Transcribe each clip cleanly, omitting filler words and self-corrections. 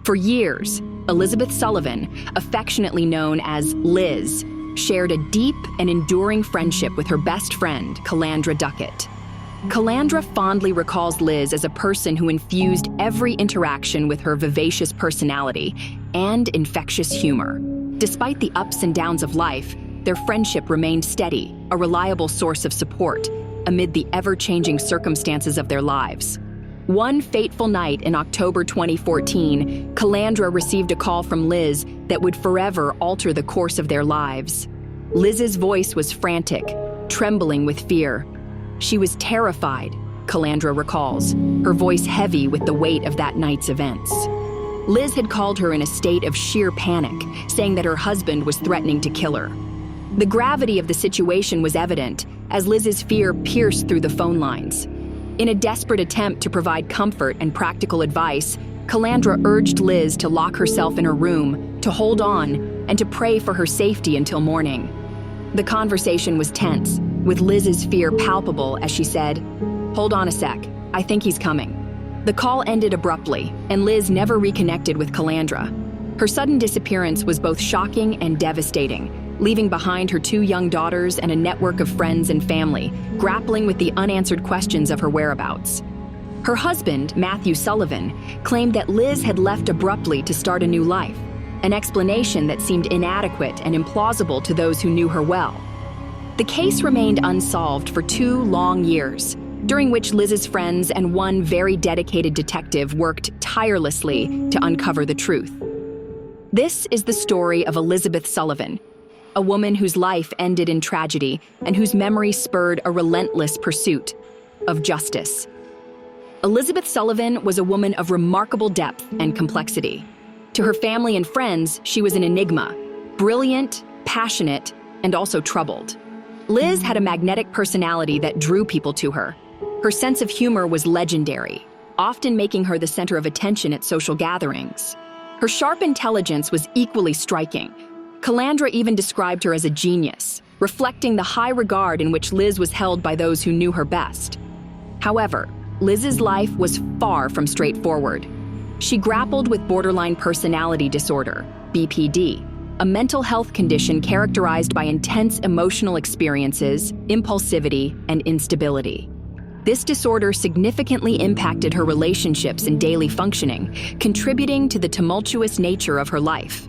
For years, Elizabeth Sullivan, affectionately known as Liz, shared a deep and enduring friendship with her best friend, Calandra Duckett. Calandra fondly recalls Liz as a person who infused every interaction with her vivacious personality and infectious humor. Despite the ups and downs of life, their friendship remained steady, a reliable source of support amid the ever-changing circumstances of their lives. One fateful night in October 2014, Calandra received a call from Liz that would forever alter the course of their lives. Liz's voice was frantic, trembling with fear. She was terrified, Calandra recalls, her voice heavy with the weight of that night's events. Liz had called her in a state of sheer panic, saying that her husband was threatening to kill her. The gravity of the situation was evident as Liz's fear pierced through the phone lines. In a desperate attempt to provide comfort and practical advice, Calandra urged Liz to lock herself in her room, to hold on, and to pray for her safety until morning. The conversation was tense, with Liz's fear palpable as she said, "Hold on a sec, I think he's coming." The call ended abruptly, and Liz never reconnected with Calandra. Her sudden disappearance was both shocking and devastating, leaving behind her 2 young daughters and a network of friends and family, grappling with the unanswered questions of her whereabouts. Her husband, Matthew Sullivan, claimed that Liz had left abruptly to start a new life, an explanation that seemed inadequate and implausible to those who knew her well. The case remained unsolved for 2 long years, during which Liz's friends and one very dedicated detective worked tirelessly to uncover the truth. This is the story of Elizabeth Sullivan, a woman whose life ended in tragedy and whose memory spurred a relentless pursuit of justice. Elizabeth Sullivan was a woman of remarkable depth and complexity. To her family and friends, she was an enigma, brilliant, passionate, and also troubled. Liz had a magnetic personality that drew people to her. Her sense of humor was legendary, often making her the center of attention at social gatherings. Her sharp intelligence was equally striking. Calandra even described her as a genius, reflecting the high regard in which Liz was held by those who knew her best. However, Liz's life was far from straightforward. She grappled with borderline personality disorder, BPD, a mental health condition characterized by intense emotional experiences, impulsivity, and instability. This disorder significantly impacted her relationships and daily functioning, contributing to the tumultuous nature of her life.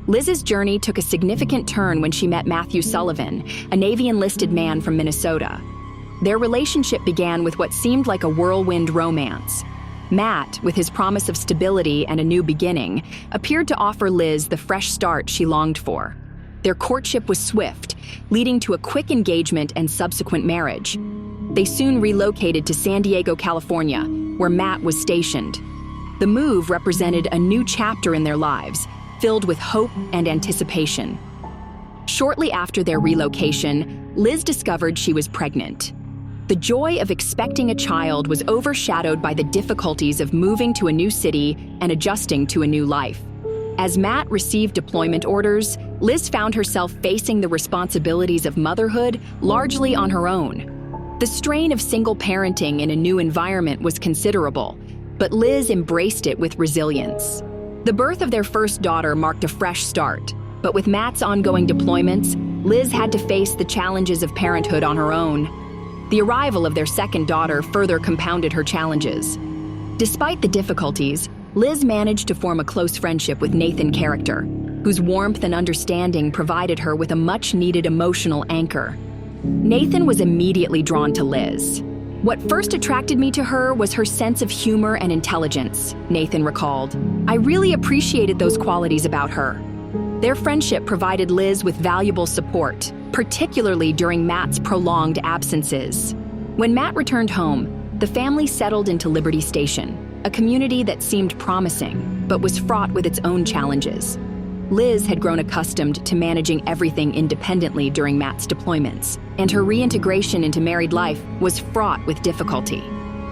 Liz's journey took a significant turn when she met Matthew Sullivan, a Navy-enlisted man from Minnesota. Their relationship began with what seemed like a whirlwind romance. Matt, with his promise of stability and a new beginning, appeared to offer Liz the fresh start she longed for. Their courtship was swift, leading to a quick engagement and subsequent marriage. They soon relocated to San Diego, California, where Matt was stationed. The move represented a new chapter in their lives, filled with hope and anticipation. Shortly after their relocation, Liz discovered she was pregnant. The joy of expecting a child was overshadowed by the difficulties of moving to a new city and adjusting to a new life. As Matt received deployment orders, Liz found herself facing the responsibilities of motherhood largely on her own. The strain of single parenting in a new environment was considerable, but Liz embraced it with resilience. The birth of their first daughter marked a fresh start, but with Matt's ongoing deployments, Liz had to face the challenges of parenthood on her own. The arrival of their second daughter further compounded her challenges. Despite the difficulties, Liz managed to form a close friendship with Nathan Character, whose warmth and understanding provided her with a much-needed emotional anchor. Nathan was immediately drawn to Liz. "What first attracted me to her was her sense of humor and intelligence," Nathan recalled. "I really appreciated those qualities about her." Their friendship provided Liz with valuable support, particularly during Matt's prolonged absences. When Matt returned home, the family settled into Liberty Station, a community that seemed promising, but was fraught with its own challenges. Liz had grown accustomed to managing everything independently during Matt's deployments, and her reintegration into married life was fraught with difficulty.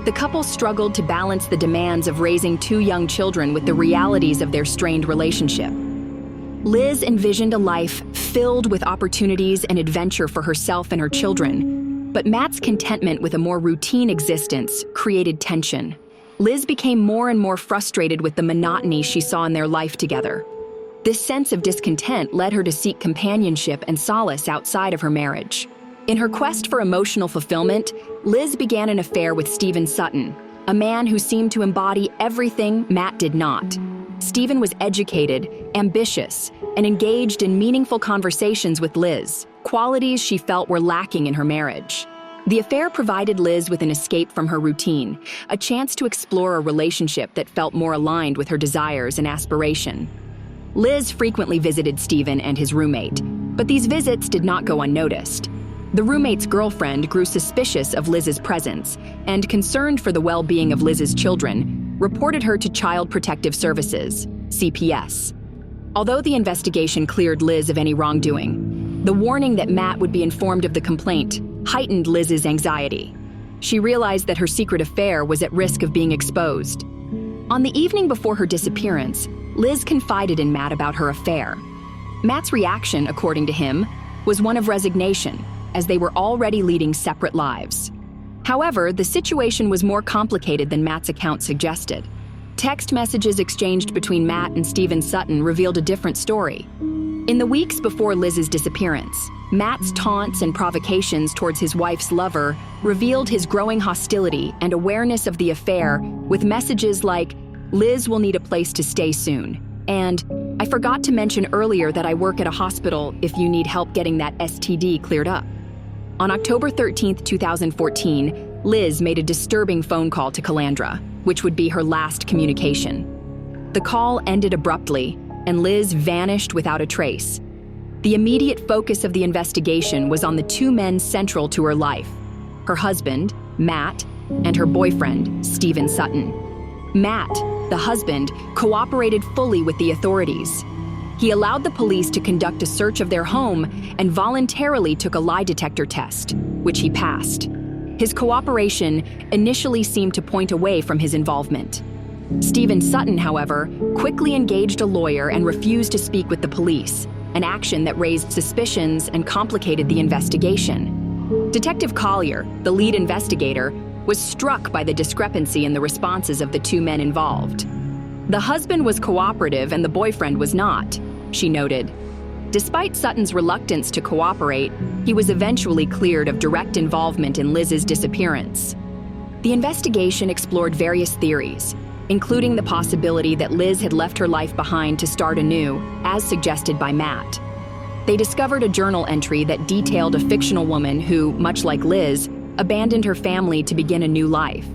The couple struggled to balance the demands of raising 2 young children with the realities of their strained relationship. Liz envisioned a life filled with opportunities and adventure for herself and her children, but Matt's contentment with a more routine existence created tension. Liz became more and more frustrated with the monotony she saw in their life together. This sense of discontent led her to seek companionship and solace outside of her marriage. In her quest for emotional fulfillment, Liz began an affair with Sullivan, a man who seemed to embody everything Matt did not. Sullivan was educated, ambitious, and engaged in meaningful conversations with Liz, qualities she felt were lacking in her marriage. The affair provided Liz with an escape from her routine, a chance to explore a relationship that felt more aligned with her desires and aspiration. Liz frequently visited Sullivan and his roommate, but these visits did not go unnoticed. The roommate's girlfriend grew suspicious of Liz's presence and, concerned for the well-being of Liz's children, reported her to Child Protective Services, CPS. Although the investigation cleared Liz of any wrongdoing, the warning that Matt would be informed of the complaint heightened Liz's anxiety. She realized that her secret affair was at risk of being exposed. On the evening before her disappearance, Liz confided in Matt about her affair. Matt's reaction, according to him, was one of resignation, as they were already leading separate lives. However, the situation was more complicated than Matt's account suggested. Text messages exchanged between Matt and Sullivan revealed a different story. In the weeks before Liz's disappearance, Matt's taunts and provocations towards his wife's lover revealed his growing hostility and awareness of the affair, with messages like, "Liz will need a place to stay soon," and "I forgot to mention earlier that I work at a hospital if you need help getting that STD cleared up." On October 13, 2014, Liz made a disturbing phone call to Calandra, which would be her last communication. The call ended abruptly, and Liz vanished without a trace. The immediate focus of the investigation was on the two men central to her life: her husband, Matt, and her boyfriend, Sullivan. Matt, the husband, cooperated fully with the authorities. He allowed the police to conduct a search of their home and voluntarily took a lie detector test, which he passed. His cooperation initially seemed to point away from his involvement. Sullivan, however, quickly engaged a lawyer and refused to speak with the police, an action that raised suspicions and complicated the investigation. Detective Collier, the lead investigator, was struck by the discrepancy in the responses of the two men involved. "The husband was cooperative and the boyfriend was not," she noted. Despite Sutton's reluctance to cooperate, he was eventually cleared of direct involvement in Liz's disappearance. The investigation explored various theories, including the possibility that Liz had left her life behind to start anew, as suggested by Matt. They discovered a journal entry that detailed a fictional woman who, much like Liz, abandoned her family to begin a new life.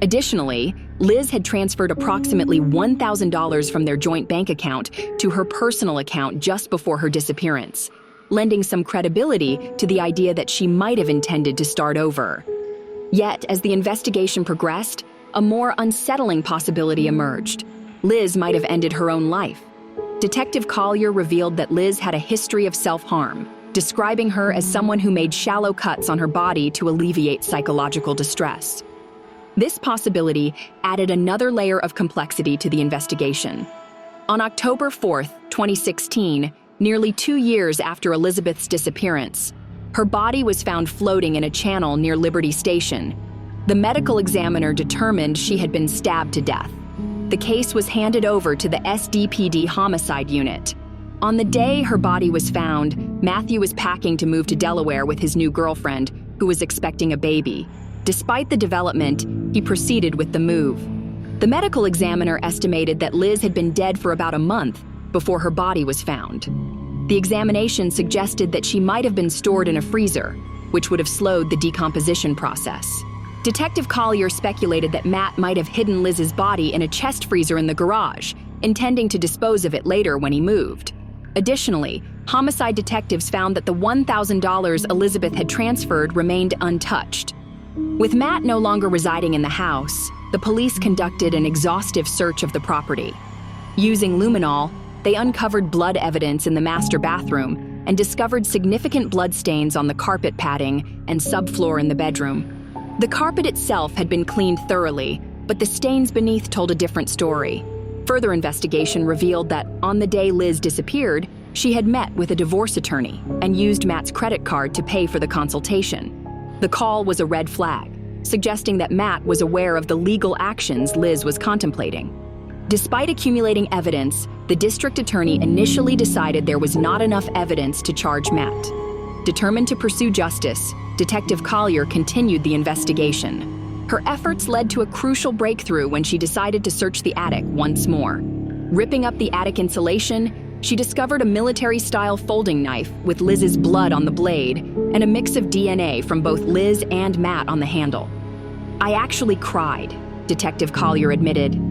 Additionally, Liz had transferred approximately $1,000 from their joint bank account to her personal account just before her disappearance, lending some credibility to the idea that she might have intended to start over. Yet, as the investigation progressed, a more unsettling possibility emerged. Liz might have ended her own life. Detective Collier revealed that Liz had a history of self-harm, describing her as someone who made shallow cuts on her body to alleviate psychological distress. This possibility added another layer of complexity to the investigation. On October 4, 2016, nearly 2 years after Elizabeth's disappearance, her body was found floating in a channel near Liberty Station. The medical examiner determined she had been stabbed to death. The case was handed over to the SDPD homicide unit. On the day her body was found, Matthew was packing to move to Delaware with his new girlfriend, who was expecting a baby. Despite the development, he proceeded with the move. The medical examiner estimated that Liz had been dead for about a month before her body was found. The examination suggested that she might have been stored in a freezer, which would have slowed the decomposition process. Detective Collier speculated that Matt might have hidden Liz's body in a chest freezer in the garage, intending to dispose of it later when he moved. Additionally, homicide detectives found that the $1,000 Elizabeth had transferred remained untouched. With Matt no longer residing in the house, the police conducted an exhaustive search of the property. Using luminol, they uncovered blood evidence in the master bathroom and discovered significant blood stains on the carpet padding and subfloor in the bedroom. The carpet itself had been cleaned thoroughly, but the stains beneath told a different story. Further investigation revealed that on the day Liz disappeared, she had met with a divorce attorney and used Matt's credit card to pay for the consultation. The call was a red flag. suggesting that Matt was aware of the legal actions Liz was contemplating. Despite accumulating evidence, the district attorney initially decided there was not enough evidence to charge Matt. Determined to pursue justice, Detective Collier continued the investigation. Her efforts led to a crucial breakthrough when she decided to search the attic once more. Ripping up the attic insulation, she discovered a military-style folding knife with Liz's blood on the blade and a mix of DNA from both Liz and Matt on the handle. "I actually cried," Detective Collier admitted.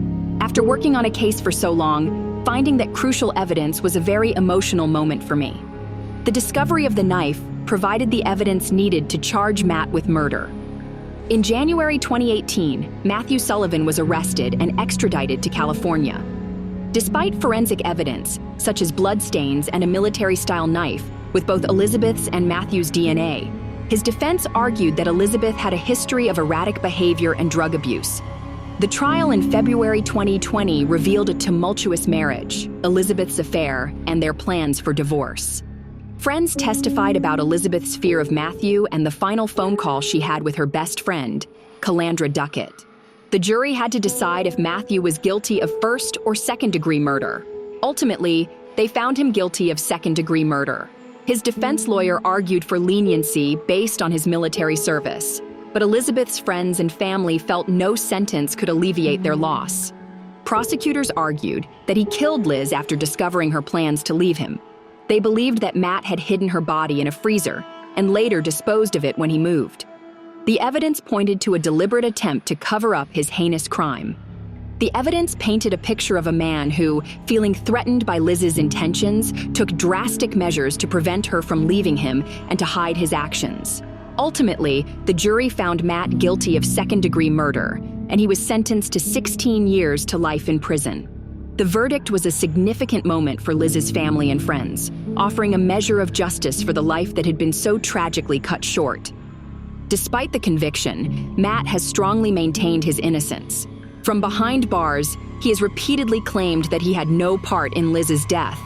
"After working on a case for so long, finding that crucial evidence was a very emotional moment for me." The discovery of the knife provided the evidence needed to charge Matt with murder. In January 2018, Matthew Sullivan was arrested and extradited to California. Despite forensic evidence, such as bloodstains and a military-style knife, with both Elizabeth's and Matthew's DNA, his defense argued that Elizabeth had a history of erratic behavior and drug abuse. The trial in February 2020 revealed a tumultuous marriage, Elizabeth's affair, and their plans for divorce. Friends testified about Elizabeth's fear of Matthew and the final phone call she had with her best friend, Calandra Duckett. The jury had to decide if Matthew was guilty of first or second-degree murder. Ultimately, they found him guilty of second-degree murder. His defense lawyer argued for leniency based on his military service, but Elizabeth's friends and family felt no sentence could alleviate their loss. Prosecutors argued that he killed Liz after discovering her plans to leave him. They believed that Matt had hidden her body in a freezer and later disposed of it when he moved. The evidence pointed to a deliberate attempt to cover up his heinous crime. The evidence painted a picture of a man who, feeling threatened by Liz's intentions, took drastic measures to prevent her from leaving him and to hide his actions. Ultimately, the jury found Matt guilty of second-degree murder, and he was sentenced to 16 years to life in prison. The verdict was a significant moment for Liz's family and friends, offering a measure of justice for the life that had been so tragically cut short. Despite the conviction, Matt has strongly maintained his innocence. From behind bars, he has repeatedly claimed that he had no part in Liz's death.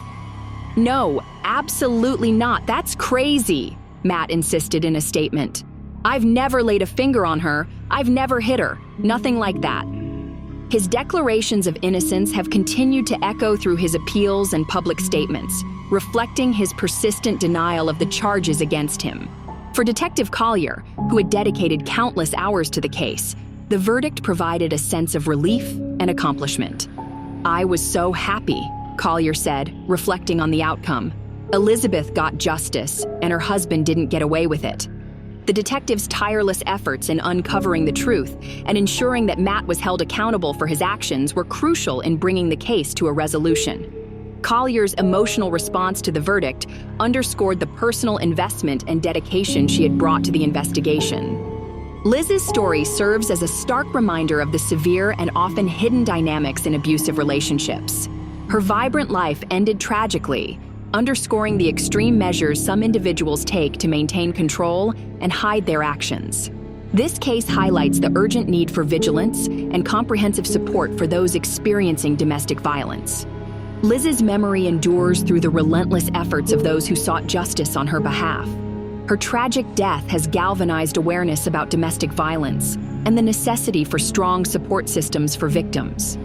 "No, absolutely not. That's crazy," Matt insisted in a statement. "I've never laid a finger on her. I've never hit her. Nothing like that." His declarations of innocence have continued to echo through his appeals and public statements, reflecting his persistent denial of the charges against him. For Detective Collier, who had dedicated countless hours to the case, the verdict provided a sense of relief and accomplishment. "I was so happy," Collier said, reflecting on the outcome. "Elizabeth got justice, and her husband didn't get away with it." The detective's tireless efforts in uncovering the truth and ensuring that Matt was held accountable for his actions were crucial in bringing the case to a resolution. Collier's emotional response to the verdict underscored the personal investment and dedication she had brought to the investigation. Liz's story serves as a stark reminder of the severe and often hidden dynamics in abusive relationships. Her vibrant life ended tragically, underscoring the extreme measures some individuals take to maintain control and hide their actions. This case highlights the urgent need for vigilance and comprehensive support for those experiencing domestic violence. Liz's memory endures through the relentless efforts of those who sought justice on her behalf. Her tragic death has galvanized awareness about domestic violence and the necessity for strong support systems for victims.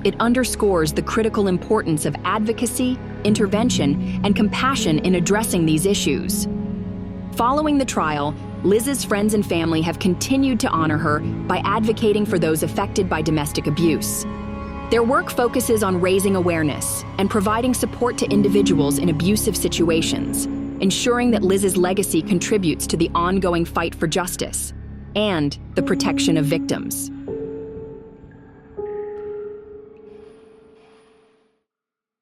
It underscores the critical importance of advocacy, intervention, and compassion in addressing these issues. Following the trial, Liz's friends and family have continued to honor her by advocating for those affected by domestic abuse. Their work focuses on raising awareness and providing support to individuals in abusive situations, ensuring that Liz's legacy contributes to the ongoing fight for justice and the protection of victims.